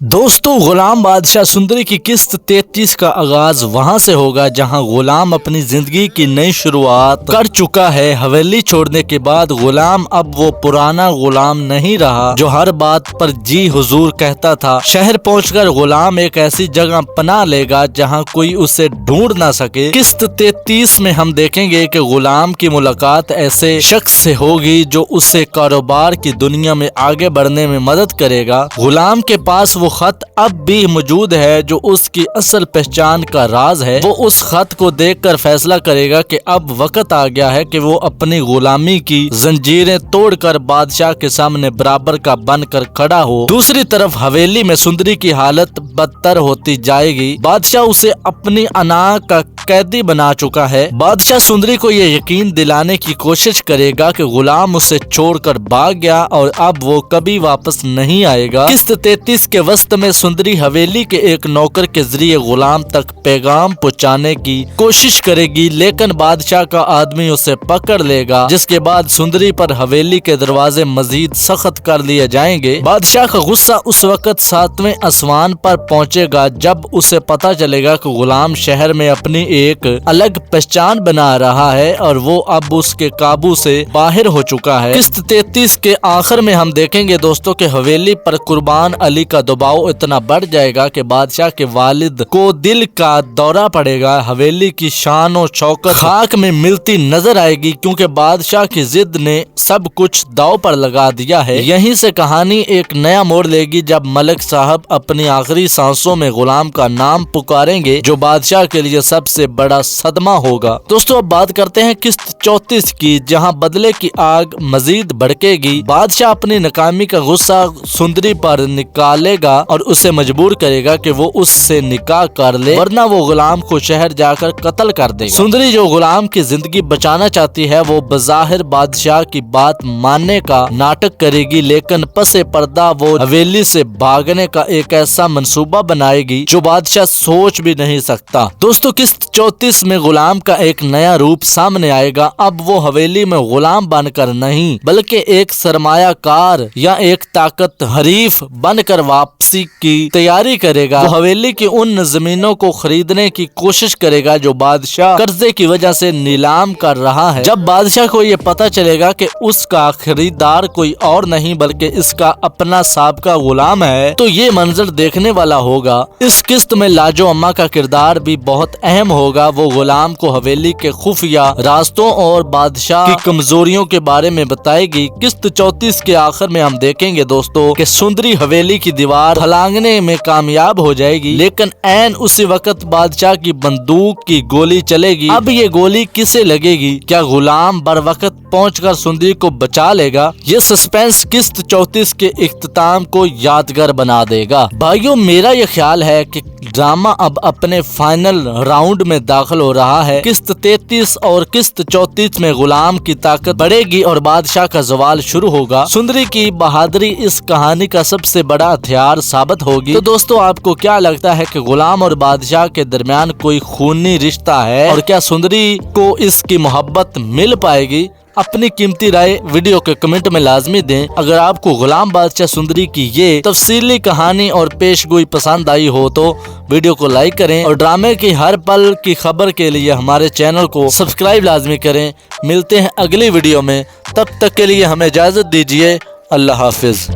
دوستو غلام بادشاہ سندری کی قسط 33 کا آغاز وہاں سے ہوگا جہاں غلام اپنی زندگی کی نئی شروعات کر چکا ہے۔ حویلی چھوڑنے کے بعد غلام اب وہ پرانا غلام نہیں رہا جو ہر بات پر جی حضور کہتا تھا۔ شہر پہنچ کر غلام ایک ایسی جگہ پناہ لے گا جہاں کوئی اسے ڈھونڈ نہ سکے۔ قسط 33 میں ہم دیکھیں گے کہ غلام کی ملاقات ایسے شخص سے ہوگی جو اسے کاروبار کی دنیا میں آگے بڑھنے میں مدد کرے گا۔ غلام کے پاس وہ خط اب بھی موجود ہے جو اس کی اصل پہچان کا راز ہے۔ وہ اس خط کو دیکھ کر فیصلہ کرے گا کہ اب وقت آ گیا ہے کہ وہ اپنی غلامی کی زنجیریں توڑ کر بادشاہ کے سامنے برابر کا بن کر کھڑا ہو۔ دوسری طرف حویلی میں سندری کی حالت بدتر ہوتی جائے گی۔ بادشاہ اسے اپنی انا کا قیدی بنا چکا ہے۔ بادشاہ سندری کو یہ یقین دلانے کی کوشش کرے گا کہ غلام اسے چھوڑ کر بھاگ گیا اور اب وہ کبھی واپس نہیں آئے گا۔ قسط 33 کے وسط میں سندری حویلی کے ایک نوکر کے ذریعے غلام تک پیغام پہنچانے کی کوشش کرے گی، لیکن بادشاہ کا آدمی اسے پکڑ لے گا، جس کے بعد سندری پر حویلی کے دروازے مزید سخت کر لیے جائیں گے۔ بادشاہ کا غصہ اس وقت 7ویں آسمان پر پہنچے گا جب اسے پتا چلے گا کہ غلام شہر میں اپنی ایک الگ پہچان بنا رہا ہے اور وہ اب اس کے قابو سے باہر ہو چکا ہے۔ قسط 33 کے آخر میں ہم دیکھیں گے دوستوں کہ حویلی پر قربان علی کا دباؤ اتنا بڑھ جائے گا کہ بادشاہ کے والد کو دل کا دورہ پڑے گا۔ حویلی کی شان و شوکت خاک میں ملتی نظر آئے گی کیونکہ بادشاہ کی ضد نے سب کچھ داؤ پر لگا دیا ہے۔ یہیں سے کہانی ایک نیا موڑ لے گی جب ملک صاحب اپنی آخری سانسوں میں غلام کا نام پکاریں گے جو بادشاہ کے لیے سب سے بڑا صدمہ ہوگا۔ دوستو اب بات کرتے ہیں قسط 34 کی، جہاں بدلے کی آگ مزید بھڑکے گی۔ بادشاہ اپنی ناکامی کا غصہ سندری پر نکالے گا اور اسے مجبور کرے گا کہ وہ اس سے نکاح کر لے، ورنہ وہ غلام کو شہر جا کر قتل کر دے گا۔ سندری جو غلام کی زندگی بچانا چاہتی ہے وہ بظاہر بادشاہ کی بات ماننے کا ناٹک کرے گی، لیکن پس پردہ وہ حویلی سے بھاگنے کا ایک ایسا منصوبہ بنائے گی جو بادشاہ سوچ بھی نہیں سکتا۔ دوستو قسط 34 میں غلام کا ایک نیا روپ سامنے آئے گا۔ اب وہ حویلی میں غلام بن کر نہیں بلکہ ایک سرمایہ کار یا ایک طاقت حریف بن کر واپسی کی تیاری کرے گا۔ وہ حویلی کی ان زمینوں کو خریدنے کی کوشش کرے گا جو بادشاہ قرضے کی وجہ سے نیلام کر رہا ہے۔ جب بادشاہ کو یہ پتا چلے گا کہ اس کا خریدار کوئی اور نہیں بلکہ اس کا اپنا سابقہ غلام ہے تو یہ منظر دیکھنے والا ہوگا۔ اس قسط میں لاجو اماں کا کردار بھی بہت اہم ہوگا۔ وہ غلام کو حویلی کے خفیہ راستوں اور بادشاہ کی کمزوریوں کے بارے میں بتائے گی۔ قسط 34 کے آخر میں ہم دیکھیں گے دوستو کہ سندری حویلی کی دیوار پھلانگنے میں کامیاب ہو جائے گی، لیکن عین اسی وقت بادشاہ کی بندوق کی گولی چلے گی۔ اب یہ گولی کسے لگے گی؟ کیا غلام بر وقت پہنچ کر سندری کو بچا لے گا؟ یہ سسپینس قسط 34 کے اختتام کو یادگار بنا دے گا۔ بھائیوں میرا یہ خیال ہے کہ ڈرامہ اب اپنے فائنل راؤنڈ میں داخل ہو رہا ہے۔ قسط 33 اور قسط 34 میں غلام کی طاقت بڑھے گی اور بادشاہ کا زوال شروع ہوگا۔ سندری کی بہادری اس کہانی کا سب سے بڑا ہتھیار ثابت ہوگی۔ تو دوستو آپ کو کیا لگتا ہے کہ غلام اور بادشاہ کے درمیان کوئی خونی رشتہ ہے اور کیا سندری کو اس کی محبت مل پائے گی؟ اپنی قیمتی رائے ویڈیو کے کمنٹ میں لازمی دیں۔ اگر آپ کو غلام بادشاہ سندری کی یہ تفصیلی کہانی اور پیش گوئی پسند آئی ہو تو ویڈیو کو لائک کریں اور ڈرامے کی ہر پل کی خبر کے لیے ہمارے چینل کو سبسکرائب لازمی کریں۔ ملتے ہیں اگلی ویڈیو میں، تب تک کے لیے ہمیں اجازت دیجیے۔ اللہ حافظ۔